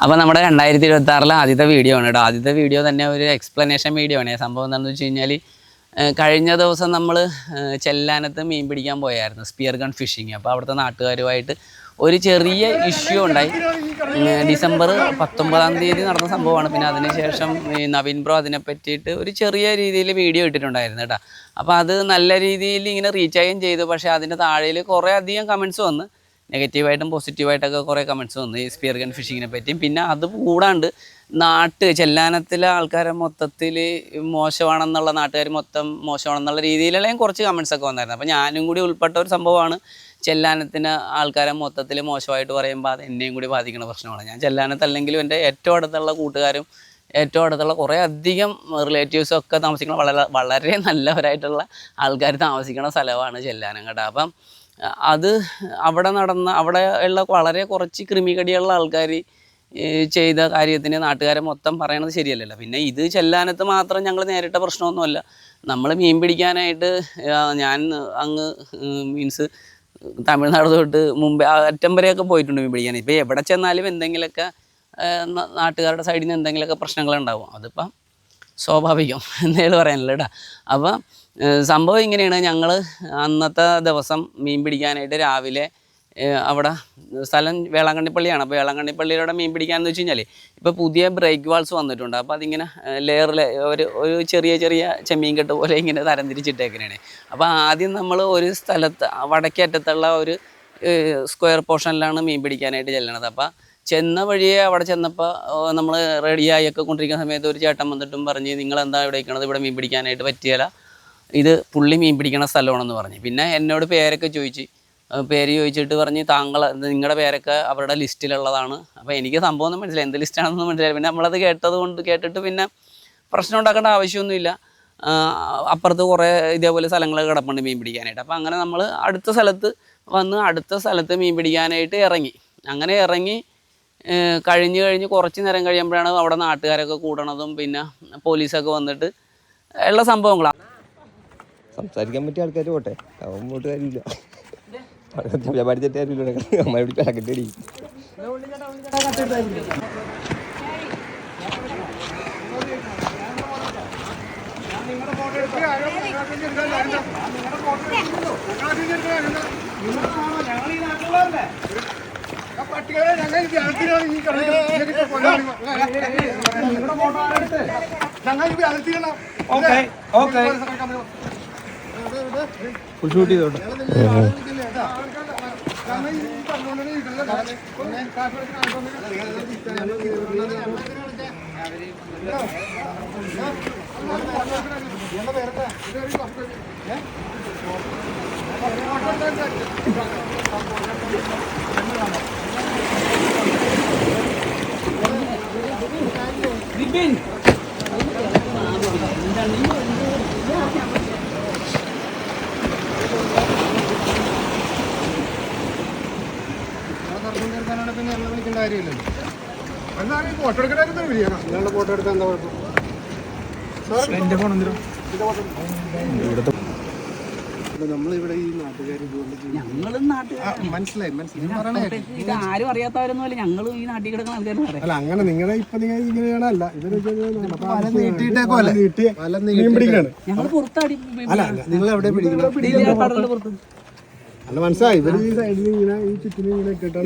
അപ്പോൾ നമ്മുടെ 2026 ആദ്യത്തെ വീഡിയോ ആണ് കേട്ടോ. ആദ്യത്തെ വീഡിയോ തന്നെ ഒരു എക്സ്പ്ലനേഷൻ വീഡിയോ ആണ്. സംഭവം എന്താണെന്ന് വെച്ച് കഴിഞ്ഞാൽ കഴിഞ്ഞ ദിവസം നമ്മൾ ചെല്ലാനത്ത് മീൻ പിടിക്കാൻ പോയായിരുന്നു, സ്പിയർ ഗൺ ഫിഷിങ്. അപ്പോൾ അവിടുത്തെ നാട്ടുകാരുമായിട്ട് ഒരു ചെറിയ ഇഷ്യൂ ഉണ്ടായി. ഡിസംബർ 19 നടന്ന സംഭവമാണ്. പിന്നെ അതിനുശേഷം നവീൻ ബ്രോ അതിനെ പറ്റിയിട്ട് ഒരു ചെറിയ രീതിയിൽ വീഡിയോ ഇട്ടിട്ടുണ്ടായിരുന്നു കേട്ടോ. അപ്പോൾ അത് നല്ല രീതിയിൽ ഇങ്ങനെ റീച്ചായും ചെയ്തു. പക്ഷേ അതിൻ്റെ താഴെയിൽ കുറേ അധികം കമൻറ്റ്സ് വന്ന്, നെഗറ്റീവായിട്ടും പോസിറ്റീവായിട്ടൊക്കെ കുറേ കമൻറ്റ്സ് വന്നു ഈ സ്പിയർ ഗൺ ഫിഷിങ്ങിനെ പറ്റിയും. പിന്നെ അത് കൂടാണ്ട് ചെല്ലാനത്തിലെ ആൾക്കാരെ മൊത്തത്തിൽ മോശമാണെന്നുള്ള, നാട്ടുകാർ മൊത്തം മോശമാണെന്നുള്ള രീതിയിലെല്ലാം കുറച്ച് കമൻറ്റ്സൊക്കെ വന്നായിരുന്നു. അപ്പോൾ ഞാനും കൂടി ഉൾപ്പെട്ട ഒരു സംഭവമാണ്. ചെല്ലാനത്തിന് ആൾക്കാരെ മൊത്തത്തിൽ മോശമായിട്ട് പറയുമ്പോൾ അത് എന്നെയും കൂടി ബാധിക്കുന്ന പ്രശ്നമാണ്. ഞാൻ ചെല്ലാനത്തല്ലെങ്കിലും എൻ്റെ ഏറ്റവും അടുത്തുള്ള കൂട്ടുകാരും ഏറ്റവും അടുത്തുള്ള കുറേ അധികം റിലേറ്റീവ്സും ഒക്കെ താമസിക്കുന്ന വളരെ നല്ലവരായിട്ടുള്ള ആൾക്കാർ താമസിക്കുന്ന സ്ഥലമാണ് ചെല്ലാനം കേട്ടോ. അപ്പം അത് അവിടെ ഉള്ള വളരെ കുറച്ച് ക്രിമികടിയുള്ള ആൾക്കാർ ചെയ്ത കാര്യത്തിന് നാട്ടുകാരെ മൊത്തം പറയണത് ശരിയല്ലല്ലോ. പിന്നെ ഇത് ചെല്ലാനത്ത് മാത്രം ഞങ്ങൾ നേരിട്ട പ്രശ്നമൊന്നുമല്ല. നമ്മൾ മീൻ പിടിക്കാനായിട്ട് ഞാൻ അങ്ങ് മീൻസ് തമിഴ്നാട് തൊട്ട് മുമ്പേ അറ്റം വരെയൊക്കെ പോയിട്ടുണ്ട് മീൻ പിടിക്കാൻ. ഇപ്പോൾ എവിടെ ചെന്നാലും എന്തെങ്കിലുമൊക്കെ നാട്ടുകാരുടെ സൈഡിൽ നിന്ന് എന്തെങ്കിലുമൊക്കെ പ്രശ്നങ്ങളുണ്ടാവും. അതിപ്പം സ്വാഭാവികം എന്നേലും പറയാനല്ലോ കേട്ടോ. അപ്പം സംഭവം ഇങ്ങനെയാണ്. ഞങ്ങൾ അന്നത്തെ ദിവസം മീൻ പിടിക്കാനായിട്ട് രാവിലെ അവിടെ സ്ഥലം വേളാങ്കണ്ണിപ്പള്ളിയാണ്. അപ്പോൾ വേളാങ്കണ്ണിപ്പള്ളിയിലൂടെ മീൻ പിടിക്കാമെന്ന് വെച്ച് കഴിഞ്ഞാൽ ഇപ്പോൾ പുതിയ ബ്രേക്ക് വാൾസ് വന്നിട്ടുണ്ട്. അപ്പോൾ അതിങ്ങനെ ഒരു ചെറിയ ചെമ്മീൻ കെട്ട് പോലെ ഇങ്ങനെ തരംതിരിച്ചിട്ടേക്കണേ. അപ്പോൾ ആദ്യം നമ്മൾ ഒരു സ്ഥലത്ത് വടക്കേറ്റത്തുള്ള ഒരു സ്ക്വയർ പോർഷനിലാണ് മീൻ പിടിക്കാനായിട്ട് ചെല്ലണത്. അപ്പോൾ ചെന്ന വഴിയെ അവിടെ ചെന്നപ്പോൾ നമ്മൾ റെഡിയായൊക്കെ കൊണ്ടിരിക്കുന്ന സമയത്ത് ഒരു ചേട്ടൻ വന്നിട്ടും പറഞ്ഞ്, നിങ്ങളെന്താ ഇവിടെ ഇരിക്കണത്, ഇവിടെ മീൻ പിടിക്കാനായിട്ട് പറ്റിയല്ല, ഇത് പുള്ളി മീൻ പിടിക്കണ സ്ഥലമാണെന്ന് പറഞ്ഞു. പിന്നെ എന്നോട് പേരൊക്കെ ചോദിച്ചിട്ട് പറഞ്ഞ്, നിങ്ങളുടെ പേരൊക്കെ അവരുടെ ലിസ്റ്റിലുള്ളതാണ്. അപ്പോൾ എനിക്ക് സംഭവം ഒന്നും മനസ്സിലായി, എന്ത് ലിസ്റ്റാണെന്നൊന്നും മനസ്സിലായി. പിന്നെ നമ്മളത് കേട്ടിട്ട് പിന്നെ പ്രശ്നം ഉണ്ടാക്കേണ്ട ആവശ്യമൊന്നുമില്ല. അപ്പുറത്ത് കുറേ ഇതേപോലെ സ്ഥലങ്ങൾ കിടപ്പുണ്ട് മീൻ പിടിക്കാനായിട്ട്. അപ്പോൾ അങ്ങനെ നമ്മൾ അടുത്ത സ്ഥലത്ത് മീൻ പിടിക്കാനായിട്ട് ഇറങ്ങി. അങ്ങനെ ഇറങ്ങി കഴിഞ്ഞ് കുറച്ച് നേരം കഴിയുമ്പോഴാണ് അവിടെ നാട്ടുകാരൊക്കെ കൂടണതും പിന്നെ പോലീസൊക്കെ വന്നിട്ട് ഉള്ള സംഭവങ്ങളാണ്. സംസാരിക്കാൻ പറ്റിയ ആൾക്കാർ പോട്ടെ, അവൻ പോട്ട് കാര്യമില്ല. പഠിച്ചിട്ടാരില്ല അമ്മ പാക്കറ്റടി. ഷൂട്ട് ചെയ്തോട്ടെ. പിന്നെ വിളിക്കേണ്ട കാര്യമില്ലല്ലോ. എന്നാലും ഫോട്ടോ എടുക്കണമായിരുന്നു. നിങ്ങളുടെ ഫോട്ടോ എടുക്കാൻ എന്താ കുഴപ്പം? എൻ്റെ ഫോൺ എന്തിനാ നമ്മളിവിടെ ഈ നാട്ടുകാർ മനസ്സിലായി ആരും അറിയാത്തവരൊന്നുമല്ല. ഞങ്ങളും ഈ നാട്ടിൽ കിടക്കുന്ന ആൾക്കാർ. അല്ല, അങ്ങനെ നിങ്ങളെ ഇപ്പൊ നിങ്ങൾ ഇങ്ങനെയാണ്. അല്ല, ഞങ്ങൾ പുറത്താടി. അല്ല, നിങ്ങൾ എവിടെ പിടിക്കുന്നത്? അല്ല, മനസ്സിലായി. ഇവര് ഈ സൈഡിൽ ഇങ്ങനെ ഈ ചുറ്റിനും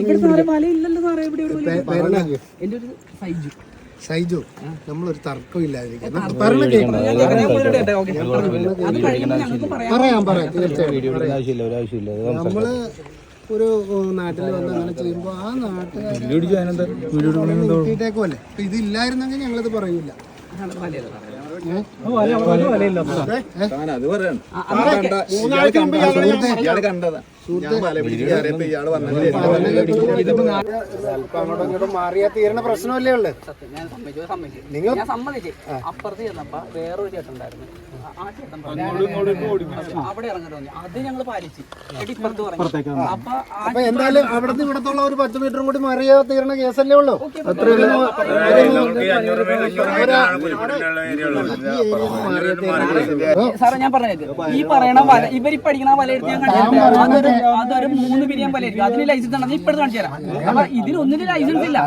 ഇങ്ങനെ സൈജു, നമ്മളൊരു തർക്കം ഇല്ലാതിരിക്കും. നമ്മള് ഒരു നാട്ടിൽ വന്ന് അങ്ങനെ ചെയ്യുമ്പോ ആ നാട്ടുകാരേക്കുമല്ലേ. ഇപ്പൊ ഇതില്ലായിരുന്നെങ്കിൽ ഞങ്ങളിത് പറയൂല. മാറിയാ തീരണ പ്രശ്നമല്ലേ ഉള്ളു. ഞാൻ സമ്മതിച്ചു. അപ്പുറത്ത് ചെന്നപ്പോ വേറൊരു ചേട്ടൻ ഉണ്ടായിരുന്നു. ആ ചേട്ടൻ അവിടെ ഇറങ്ങി. അത് ഞങ്ങൾ പാലിച്ചു. അപ്പൊ എന്തായാലും അവിടുന്ന് ഇവിടത്തുള്ള ഒരു 10 മീറ്ററും കൂടി മാറിയാ തീരണ കേസല്ലേ ഉള്ളൂ. സാറേ ഞാൻ പറഞ്ഞേക്ക്, ഈ പറയണ വല ഇവരിപ്പടിക്കണ വല എടുത്ത് ഞാൻ കണ്ടിട്ടുണ്ട്. അതൊരു 3 ബില്യൺ പോലെ അതിന് ലൈസൻസ് ഉണ്ടെന്ന് ഇപ്പോഴും കാണിച്ചു തരാം. അപ്പൊ ഇതിനൊന്നിനും ലൈസൻസ് ഇല്ല.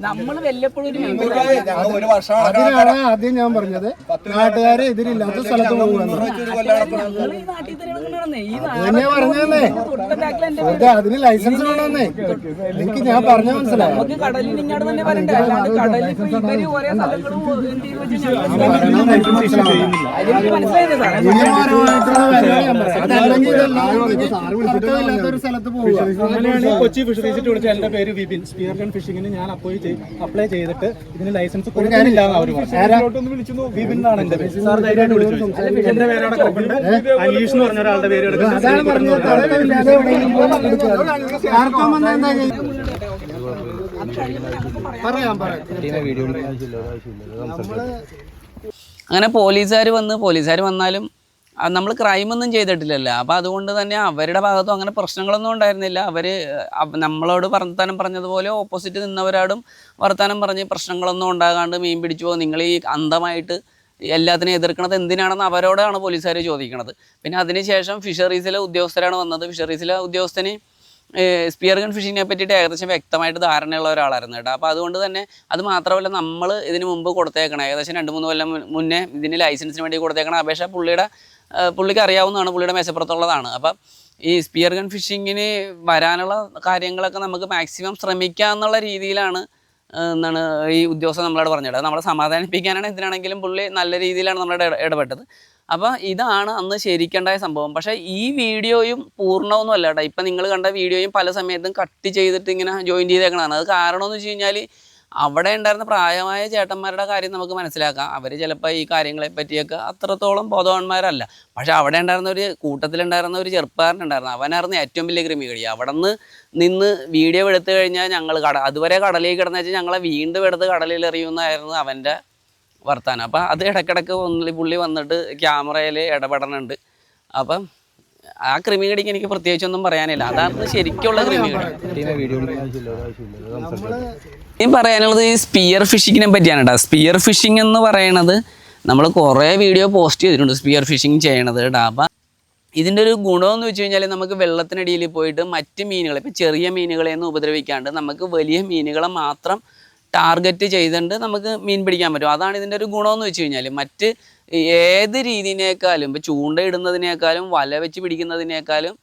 നമ്മൾ വല്ലപ്പോഴും ആദ്യം ഞാൻ പറഞ്ഞത് നാട്ടുകാരെ എതിരില്ലാത്ത സ്ഥലത്ത് പോകുന്നത് അതിന് ലൈസൻസ് വേണമെന്നേ എനിക്ക് ഞാൻ പറഞ്ഞ മനസ്സിലായി. കടലിൽ ഇങ്ങോട്ട് തന്നെ വരണ്ടേ, അല്ലാണ്ട് കടലിൽ ഇവര് ഓരോ സ്ഥലങ്ങളും ഒരു സ്ഥലത്ത് പോകുക. കൊച്ചി ഫിഷറീസ് വിളിച്ച എന്റെ പേര് വിപിൻ. സ്പിയർ ഗൺ ഫിഷിങ്ങിന് ഞാൻ അപ്ലൈ ചെയ്തിട്ട് ഇതിന് ലൈസൻസ് കൊടുക്കാനില്ല അവർ വിളിച്ചു. വിപിൻ എന്നാണ് എന്റെ പേര്. സാർ ധൈര്യമായിട്ട് വിളിച്ചു. എന്റെ പേരോടെ കിടപ്പുണ്ട്. അനീഷ് എന്ന് പറഞ്ഞ ഒരാളുടെ പേര് അങ്ങനെ പോലീസുകാർ വന്നാലും നമ്മൾ ക്രൈമൊന്നും ചെയ്തിട്ടില്ലല്ലോ. അപ്പോൾ അതുകൊണ്ട് തന്നെ അവരുടെ ഭാഗത്തും അങ്ങനെ പ്രശ്നങ്ങളൊന്നും ഉണ്ടായിരുന്നില്ല. അവർ നമ്മളോട് വർത്താനം പറഞ്ഞതുപോലെ ഓപ്പോസിറ്റ് നിന്നവരോടും വർത്താനം പറഞ്ഞ് പ്രശ്നങ്ങളൊന്നും ഉണ്ടാകാണ്ട് മീൻ പിടിച്ചു പോകും. നിങ്ങൾ ഈ അന്ധമായിട്ട് എല്ലാത്തിനും എതിർക്കണത് എന്തിനാണെന്ന് അവരോടാണ് പോലീസുകാർ ചോദിക്കണത്. പിന്നെ അതിനുശേഷം ഫിഷറീസിലെ ഉദ്യോഗസ്ഥരാണ് വന്നത്. ഫിഷറീസിലെ ഉദ്യോഗസ്ഥന് സ്പിയർ ഗൺ ഫിഷിങ്ങിനെ പറ്റിയിട്ട് ഏകദേശം വ്യക്തമായിട്ട് ധാരണയുള്ള ഒരാളായിരുന്നു കേട്ടോ. അപ്പോൾ അതുകൊണ്ട് തന്നെ അത് മാത്രമല്ല, നമ്മൾ ഇതിന് മുമ്പ് കൊടുത്തേക്കണം ഏകദേശം 2-3 കൊല്ലം മുന്നേ ഇതിന് ലൈസൻസിന് വേണ്ടി കൊടുത്തേക്കണ അപേക്ഷ പുള്ളിക്ക് അറിയാവുന്നതാണ്, പുള്ളിയുടെ മേശപ്പുറത്തുള്ളതാണ്. അപ്പം ഈ സ്പിയർ ഗൺ ഫിഷിങ്ങിന് വരാനുള്ള കാര്യങ്ങളൊക്കെ നമുക്ക് മാക്സിമം ശ്രമിക്കുക എന്നുള്ള രീതിയിലാണ് എന്താണ് ഈ ഉദ്യോഗസ്ഥൻ നമ്മളോട് പറഞ്ഞത്. നമ്മളെ സമാധാനിപ്പിക്കാനാണ് എന്തിനാണെങ്കിലും പുള്ളി നല്ല രീതിയിലാണ് നമ്മളോട് ഇടപെട്ടത്. അപ്പോൾ ഇതാണ് അന്ന് ശരിക്കുണ്ടായ സംഭവം. പക്ഷേ ഈ വീഡിയോയും പൂർണ്ണമൊന്നും അല്ല കേട്ടോ. ഇപ്പം നിങ്ങൾ കണ്ട വീഡിയോയും പല സമയത്തും കട്ട് ചെയ്തിട്ട് ഇങ്ങനെ ജോയിൻ ചെയ്തേക്കണതാണ്. അത് കാരണമെന്ന് വെച്ച് കഴിഞ്ഞാൽ അവിടെ ഉണ്ടായിരുന്ന പ്രായമായ ചേട്ടന്മാരുടെ കാര്യം നമുക്ക് മനസ്സിലാക്കാം. അവർ ചിലപ്പോൾ ഈ കാര്യങ്ങളെ പറ്റിയൊക്കെ അത്രത്തോളം ബോധവാന്മാരല്ല. പക്ഷേ അവിടെ ഉണ്ടായിരുന്ന കൂട്ടത്തിലുണ്ടായിരുന്ന ഒരു ചെറുപ്പക്കാരനുണ്ടായിരുന്നു. അവനായിരുന്നു ഏറ്റവും വലിയ ക്രിമികടി. അവിടെ നിന്ന് വീഡിയോ എടുത്തു കഴിഞ്ഞാൽ ഞങ്ങൾ അതുവരെ കടലിൽ കിടന്നു വെച്ചാൽ ഞങ്ങളെ വീണ്ടും എടുത്ത് കടലിൽ എറിയുന്നതായിരുന്നു അവൻ്റെ വർത്താനം. അപ്പം അത് ഇടയ്ക്കിടയ്ക്ക് പുള്ളി വന്നിട്ട് ക്യാമറയിൽ ഇടപെടണുണ്ട്. അപ്പം ആ ക്രിമികടിക്ക് എനിക്ക് പ്രത്യേകിച്ചൊന്നും പറയാനില്ല. അതാണ് ശരിക്കുള്ള ക്രിമികടി. ഇനി പറയാനുള്ളത് ഈ സ്പിയർ ഫിഷിങ്ങിനെ പറ്റിയാണ് കേട്ടോ. സ്പിയർ ഫിഷിംഗ് എന്ന് പറയണത് നമ്മൾ കുറേ വീഡിയോ പോസ്റ്റ് ചെയ്തിട്ടുണ്ട് സ്പിയർ ഫിഷിങ് ചെയ്യണത് കേട്ടോ. അപ്പം ഇതിൻ്റെ ഒരു ഗുണമെന്ന് വെച്ച് കഴിഞ്ഞാൽ നമുക്ക് വെള്ളത്തിനടിയിൽ പോയിട്ട് മറ്റ് മീനുകളെ, ഇപ്പം ചെറിയ മീനുകളെയൊന്നും ഉപദ്രവിക്കാണ്ട് നമുക്ക് വലിയ മീനുകളെ മാത്രം ടാർഗറ്റ് ചെയ്തുകൊണ്ട് നമുക്ക് മീൻ പിടിക്കാൻ പറ്റും. അതാണ് ഇതിൻ്റെ ഒരു ഗുണമെന്ന് വെച്ച് കഴിഞ്ഞാൽ. മറ്റ് ഏത് രീതിനേക്കാളും ഇപ്പോൾ ചൂണ്ടയിടുന്നതിനേക്കാളും വല വെച്ച് പിടിക്കുന്നതിനേക്കാളും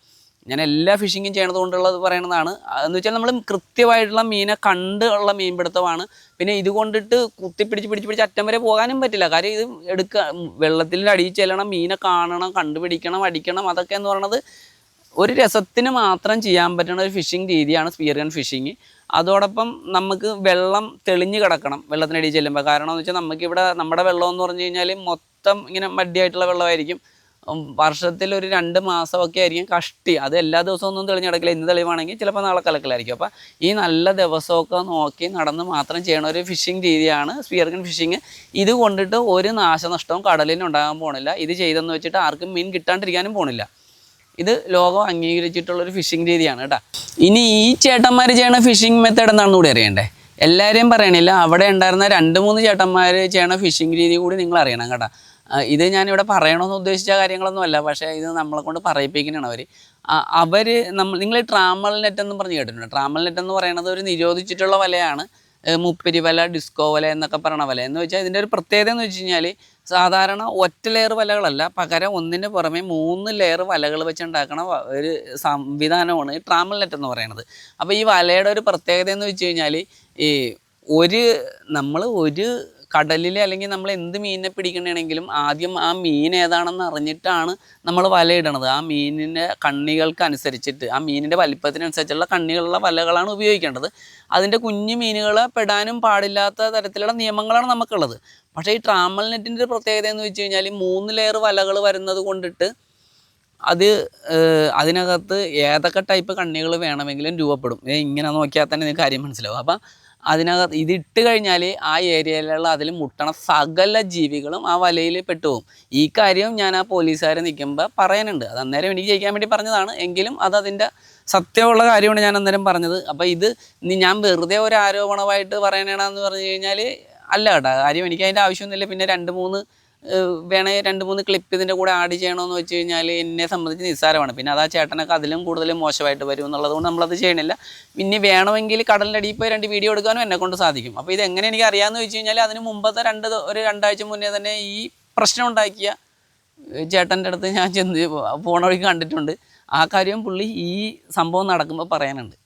ഞാൻ എല്ലാ ഫിഷിങ്ങും ചെയ്യണത് കൊണ്ടുള്ളത് പറയണതാണ്. എന്ന് വെച്ചാൽ നമ്മൾ കൃത്യമായിട്ടുള്ള മീനെ കണ്ടുള്ള മീൻപിടുത്തമാണ്. പിന്നെ ഇത് കൊണ്ടിട്ട് പിടിച്ച് അറ്റം വരെ പോകാനും പറ്റില്ല. കാര്യം ഇത് വെള്ളത്തിൻ്റെ അടിയിൽ ചെല്ലണം, മീനെ കാണണം, കണ്ടുപിടിക്കണം, അടിക്കണം. അതൊക്കെ എന്ന് പറയുന്നത് ഒരു രസത്തിന് മാത്രം ചെയ്യാൻ പറ്റുന്ന ഒരു ഫിഷിംഗ് രീതിയാണ് സ്പിയർ ഗൺ ഫിഷിങ്. അതോടൊപ്പം നമുക്ക് വെള്ളം തെളിഞ്ഞ് കിടക്കണം വെള്ളത്തിനടിയിൽ ചെല്ലുമ്പോൾ. കാരണം എന്ന് വെച്ചാൽ നമുക്കിവിടെ നമ്മുടെ വെള്ളം എന്ന് പറഞ്ഞു കഴിഞ്ഞാൽ മൊത്തം ഇങ്ങനെ മടിയായിട്ടുള്ള വെള്ളമായിരിക്കും. വർഷത്തിൽ ഒരു 2 മാസമൊക്കെ ആയിരിക്കും കഷ്ടി. അത് എല്ലാ ദിവസവും ഒന്നും തെളിഞ്ഞ് കിടക്കില്ല. ഇന്ന് തെളിവാണെങ്കിൽ ചിലപ്പോൾ നാളെ കലക്കലായിരിക്കും. അപ്പോൾ ഈ നല്ല ദിവസമൊക്കെ നോക്കി നടന്ന് മാത്രം ചെയ്യണ ഒരു ഫിഷിംഗ് രീതിയാണ് സ്പിയർ ഗൺ ഫിഷിങ്. ഇത് കൊണ്ടിട്ട് ഒരു നാശനഷ്ടവും കടലിന് ഉണ്ടാകാൻ പോണില്ല. ഇത് ചെയ്തെന്ന് വെച്ചിട്ട് ആർക്കും മീൻ കിട്ടാണ്ടിരിക്കാനും പോണില്ല. ഇത് ലോകം അംഗീകരിച്ചിട്ടുള്ളൊരു ഫിഷിംഗ് രീതിയാണ് കേട്ടോ. ഇനി ഈ ചേട്ടന്മാർ ചെയ്യണ ഫിഷിംഗ് മെത്തേഡ് എന്താണെന്ന് കൂടി അറിയണ്ടേ? എല്ലാവരെയും പറയണില്ല, അവിടെ ഉണ്ടായിരുന്ന 2-3 ചേട്ടന്മാർ ചെയ്യണ ഫിഷിംഗ് രീതി കൂടി നിങ്ങൾ അറിയണം കേട്ടോ. ഇത് ഞാനിവിടെ പറയണമെന്ന് ഉദ്ദേശിച്ച കാര്യങ്ങളൊന്നുമല്ല, പക്ഷേ ഇത് നമ്മളെ കൊണ്ട് പറയിപ്പിക്കുന്നതാണ് അവർ. നിങ്ങൾ ട്രാമൽ നെറ്റ് എന്ന് പറഞ്ഞ് കേട്ടിട്ടുണ്ട്. ട്രാമൽ നെറ്റ് എന്ന് പറയുന്നത് ഒരു നിരോധിച്ചിട്ടുള്ള വലയാണ്. മുപ്പിരി വല, ഡിസ്കോ വല എന്നൊക്കെ പറയണ വല. എന്ന് വെച്ചാൽ ഇതിൻ്റെ ഒരു പ്രത്യേകത എന്ന് വെച്ച് കഴിഞ്ഞാൽ സാധാരണ ഒറ്റ ലെയർ വലകളല്ല, പകരം ഒന്നിന് പുറമെ 3 ലെയർ വലകൾ വെച്ചുണ്ടാക്കണ ഒരു സംവിധാനമാണ് ഈ ട്രാമൽ നെറ്റ് എന്ന് പറയുന്നത്. അപ്പോൾ ഈ വലയുടെ ഒരു പ്രത്യേകത എന്ന് വെച്ച് കഴിഞ്ഞാൽ നമ്മൾ ഒരു കടലിൽ അല്ലെങ്കിൽ നമ്മൾ എന്ത് മീനിനെ പിടിക്കണമെങ്കിലും ആദ്യം ആ മീൻ ഏതാണെന്ന് അറിഞ്ഞിട്ടാണ് നമ്മൾ വലയിടണത്. ആ മീനിൻ്റെ കണ്ണികൾക്ക് അനുസരിച്ചിട്ട്, ആ മീനിൻ്റെ വലിപ്പത്തിനനുസരിച്ചുള്ള കണ്ണികളുള്ള വലകളാണ് ഉപയോഗിക്കേണ്ടത്. അതിൻ്റെ കുഞ്ഞു മീനുകളെ പെടാനും പാടില്ലാത്ത തരത്തിലുള്ള നിയമങ്ങളാണ് നമുക്കുള്ളത്. പക്ഷേ ഈ ട്രാമൽ നെറ്റിൻ്റെ പ്രത്യേകത എന്ന് വെച്ച് കഴിഞ്ഞാൽ 3 ലെയർ വലകൾ വരുന്നത് കൊണ്ടിട്ട് അതിനകത്ത് ഏതൊക്കെ ടൈപ്പ് കണ്ണികൾ വേണമെങ്കിലും രൂപപ്പെടും. ഇങ്ങനെ നോക്കിയാൽ തന്നെ നിങ്ങൾക്ക് കാര്യം മനസ്സിലാവും. അപ്പം അതിനകത്ത് ഇതിട്ട് കഴിഞ്ഞാൽ ആ ഏരിയയിലുള്ള അതിൽ മുട്ടണ സകല ജീവികളും ആ വലയിൽ പെട്ടുപോകും. ഈ കാര്യം ഞാൻ ആ പോലീസുകാരെ നിൽക്കുമ്പോൾ പറയാനുണ്ട്. അത് അന്നേരം എനിക്ക് ജയിക്കാൻ വേണ്ടി പറഞ്ഞതാണ്. എങ്കിലും അതതിൻ്റെ സത്യമുള്ള കാര്യമാണ് ഞാൻ അന്നേരം പറഞ്ഞത്. അപ്പോൾ ഇത് ഞാൻ വെറുതെ ഒരു ആരോപണമായിട്ട് പറയണേണെന്ന് പറഞ്ഞു കഴിഞ്ഞാൽ അല്ല കേട്ടോ. കാര്യം എനിക്ക് അതിൻ്റെ ആവശ്യമൊന്നുമില്ല. പിന്നെ 2-3 ക്ലിപ്പ് ഇതിൻ്റെ കൂടെ ആഡ് ചെയ്യണമെന്ന് വെച്ച് കഴിഞ്ഞാൽ എന്നെ സംബന്ധിച്ച് നിസ്സാരമാണ്. പിന്നെ അത് ആ ചേട്ടനൊക്കെ അതിലും കൂടുതൽ മോശമായിട്ട് വരും എന്നുള്ളത് കൊണ്ട് നമ്മളത് ചെയ്യണില്ല. പിന്നെ വേണമെങ്കിൽ കടലിൻ്റെ അടിയിൽ പോയി 2 വീഡിയോ എടുക്കാനും എന്നെക്കൊണ്ട് സാധിക്കും. അപ്പോൾ ഇതെങ്ങനെ എനിക്ക് അറിയാമെന്ന് വെച്ച് കഴിഞ്ഞാൽ അതിന് മുമ്പത്തെ 2 ആഴ്ച മുന്നേ തന്നെ ഈ പ്രശ്നം ഉണ്ടാക്കിയ ചേട്ടൻ്റെ അടുത്ത് ഞാൻ ചെന്ന് പോണ വഴിക്ക് കണ്ടിട്ടുണ്ട്. ആ കാര്യം പുള്ളി ഈ സംഭവം നടക്കുമ്പോൾ പറയാനുണ്ട്.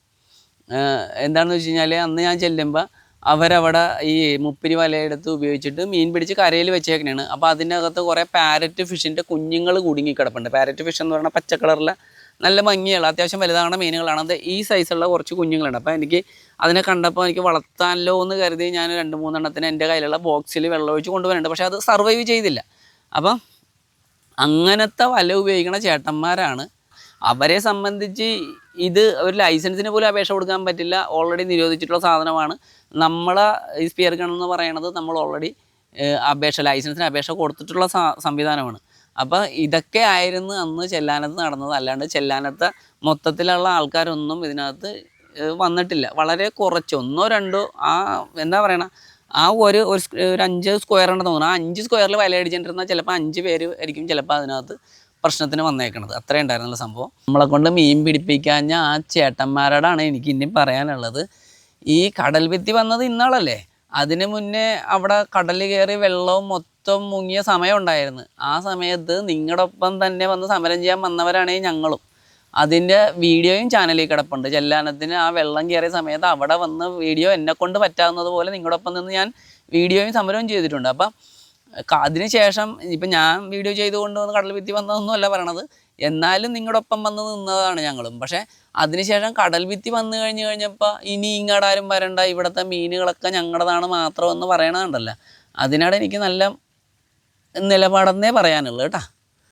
എന്താണെന്ന് വെച്ച് കഴിഞ്ഞാൽ അന്ന് ഞാൻ ചെല്ലുമ്പോൾ അവരവിടെ ഈ മുപ്പിരി വലയെടുത്ത് ഉപയോഗിച്ചിട്ട് മീൻ പിടിച്ച് കരയിൽ വെച്ചേക്കണേണ്. അപ്പോൾ അതിനകത്ത് കുറേ പാരറ്റ് ഫിഷിൻ്റെ കുഞ്ഞുങ്ങൾ കുടുങ്ങി കിടപ്പുണ്ട്. പാരറ്റ് ഫിഷ് എന്ന് പറയുന്ന പച്ച കളറിലെ നല്ല ഭംഗിയുള്ള അത്യാവശ്യം വലുതാകുന്ന മീനുകളാണ്. അത് ഈ സൈസുള്ള കുറച്ച് കുഞ്ഞുങ്ങളുണ്ട്. അപ്പോൾ എനിക്ക് അതിനെ കണ്ടപ്പോൾ എനിക്ക് വളർത്താനല്ലോ എന്ന് കരുതി ഞാൻ 2-3 എണ്ണത്തിന് എൻ്റെ കയ്യിലുള്ള ബോക്സിൽ വെള്ളം ഒഴിച്ച് കൊണ്ടുവരുന്നുണ്ട്. പക്ഷേ അത് സർവൈവ് ചെയ്തില്ല. അപ്പം അങ്ങനത്തെ വല ഉപയോഗിക്കുന്ന ചേട്ടന്മാരാണ്. അവരെ സംബന്ധിച്ച് ഇത് ഒരു ലൈസൻസിന് പോലും അപേക്ഷ കൊടുക്കാൻ പറ്റില്ല. ഓൾറെഡി നിരോധിച്ചിട്ടുള്ള സാധനമാണ്. നമ്മളെ ഈ സ്പിയർ ഗൺ എന്ന് പറയുന്നത് നമ്മൾ ഓൾറെഡി ലൈസൻസിന് അപേക്ഷ കൊടുത്തിട്ടുള്ള സംവിധാനമാണ്. അപ്പോൾ ഇതൊക്കെ ആയിരുന്നു അന്ന് ചെല്ലാനത്ത് നടന്നത്. അല്ലാണ്ട് ചെല്ലാനത്തെ മൊത്തത്തിലുള്ള ആൾക്കാരൊന്നും ഇതിനകത്ത് വന്നിട്ടില്ല. വളരെ കുറച്ച് 1-2 എന്താ പറയണ ഒരു 5 സ്ക്വയർ ഉണ്ടെന്ന് തോന്നുന്നു. ആ 5 സ്ക്വയറിൽ വലയടിച്ചിട്ടിരുന്നാൽ ചിലപ്പോൾ 5 പേര് ആയിരിക്കും ചിലപ്പോൾ അതിനകത്ത് പ്രശ്നത്തിന് വന്നേക്കണത്. അത്രയും ഉണ്ടായിരുന്നുള്ള സംഭവം. നമ്മളെ കൊണ്ട് മീൻ പിടിപ്പിക്കാഞ്ഞ ആ ചേട്ടന്മാരോടാണ് എനിക്ക് ഇനി പറയാനുള്ളത്. ഈ കടൽ ഭിത്തി വന്നത് ഇന്നാളല്ലേ? അതിന് മുന്നേ അവിടെ കടൽ കയറി വെള്ളവും മൊത്തം മുങ്ങിയ സമയം ഉണ്ടായിരുന്നു. ആ സമയത്ത് നിങ്ങളുടെ ഒപ്പം തന്നെ വന്ന് സമരം ചെയ്യാൻ വന്നവരാണ് ഞങ്ങളും. അതിൻ്റെ വീഡിയോയും ചാനലിൽ കിടപ്പുണ്ട്. ചെല്ലാനത്തിന് ആ വെള്ളം കയറിയ സമയത്ത് അവിടെ വന്ന് വീഡിയോ എന്നെക്കൊണ്ട് പറ്റാവുന്നത് പോലെ നിങ്ങളുടെ ഒപ്പം നിന്ന് ഞാൻ വീഡിയോയും സമരവും ചെയ്തിട്ടുണ്ട്. അപ്പം അതിന് ശേഷം ഇപ്പം ഞാൻ വീഡിയോ ചെയ്തുകൊണ്ട് വന്ന് കടൽ ഭിത്തി വന്നതൊന്നും അല്ല പറയണത്. എന്നാലും നിങ്ങളുടെ ഒപ്പം വന്ന് നിന്നതാണ് ഞങ്ങളും. പക്ഷേ അതിനുശേഷം കടൽ ഭിത്തി വന്നു കഴിഞ്ഞപ്പോൾ ഇനി ഇങ്ങോട്ടാരും വരണ്ട, ഇവിടുത്തെ മീനുകളൊക്കെ ഞങ്ങളുടേതാണ് മാത്രമെന്ന് പറയണതുണ്ടല്ലോ. അതിനോട് എനിക്ക് നല്ല നിലപാടെന്നേ പറയാനുള്ളൂ കേട്ടോ.